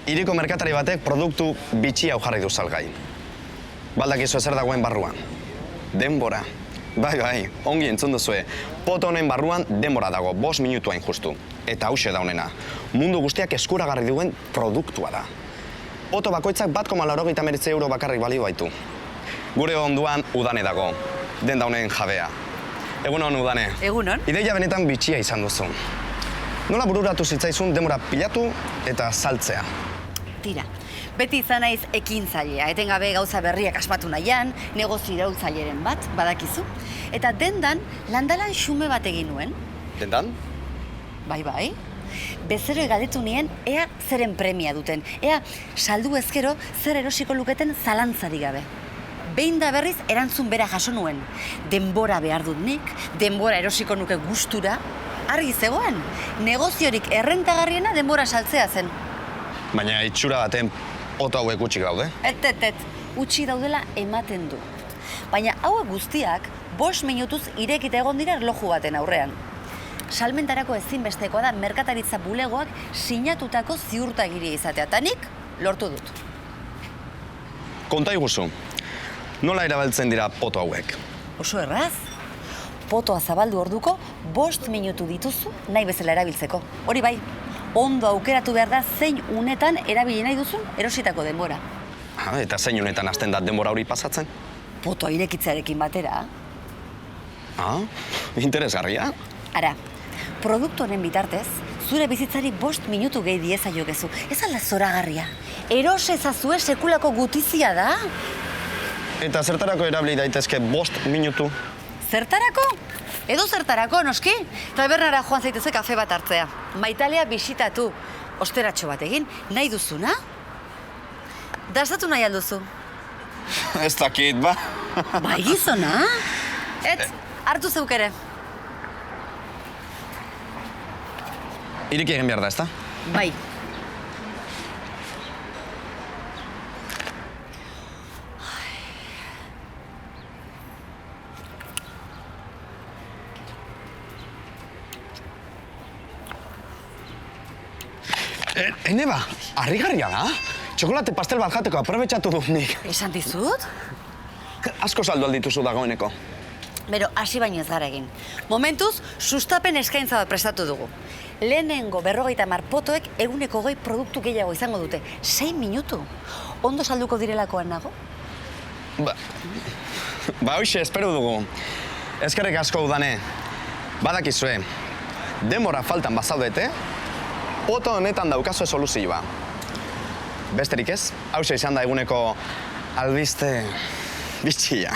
Hiriko merkatari batek produktu bitxi hau jarri du salgai. Baldakizu zer dagoen barruan. Denbora. Bai, ongi entzun duzue. Poto honen barruan denbora dago, 5 minutuain justu. Eta hause da honena. Mundu guztiak eskuragarri duen produktua da. Poto bakoitzak 1,89 euro bakarrik balio baitu. Gure onduan Udane dago. Denda honen jabea. Egunon, Udane. Egunon. Ideia benetan bitxia izan duzu. Nola bururatu zitzaizun denbora pilatu eta saltzea? Tira, beti izan naiz ekintzailea, etengabe gauza berriak asmatu nahian, negozio iraultzaileren bat, badakizu. Eta dendan, landalan xume bat egin nuen. Dendan? Bai. Bezeroei galdetu nien, ea zeren premia duten. Ea saldu ezkero zer erosiko luketen zalantzarik gabe. Behin da berriz erantzun bera jaso nuen. Denbora behar dut nik, denbora erosiko nuke gustura. Argi zegoen, negoziorik errentagarriena denbora saltzea zen. Baina itxura baten poto hauek gutxik daude. Et, utxi daudela ematen du. Baina hauek guztiak 5 minutuz irekita egon dira erloju baten aurrean. Salmentarako ezinbestekoa da merkataritza bulegoak sinatutako ziurtagiria izatea, eta nik lortu dut. Konta iguzu, nola erabiltzen dira poto hauek? Oso erraz. Potoa zabaldu orduko 5 minutu dituzu nahi bezala erabiltzeko. Hori bai, ondo aukeratu behar da zein unetan erabili nahi duzun erositako denbora. Eta zein unetan hasten da denbora hori pasatzen? Potoa irekitzearekin batera. Interesgarria. Ara, produktu honen bitartez, zure bizitzari 5 minutu gehi diezaiokezu. Ez alda zoragarria. Eros ezazue sekulako gutizia da. Eta zertarako erabili daitezke 5 minutu? Zertarako? Edo zertarako, noski? Tabernara joan zaitezke kafe bat hartzea. Maitalea bisitatu. Osteratxo bat egin, nahi duzuna? Dastatu nahi alduzu. Ez dakit, ba? Bai gizona? Hartu zeukere. Iriki egin behar da, ezta? Bai. Eneba, harrigarria da. Txokolate pastel bat jateko aprobetxatu dut nik. Esan dizut? Asko saldu aldituzu dagoeneko. Bero, hasi baino ez gara egin. Momentuz, sustapen eskaintza bat prestatu dugu. Lehenengo 50 potoek eguneko 20 produktu gehiago izango dute. 6 minutu. Ondo salduko direlakoan nago? Ba, hoxe, espero dugu. Eskerrik asko Udane. Badakizue, denbora faltan bazaudete, poto honetan daukazue soluzioa. Besterik ez, hauxe izan da eguneko albiste bitxia.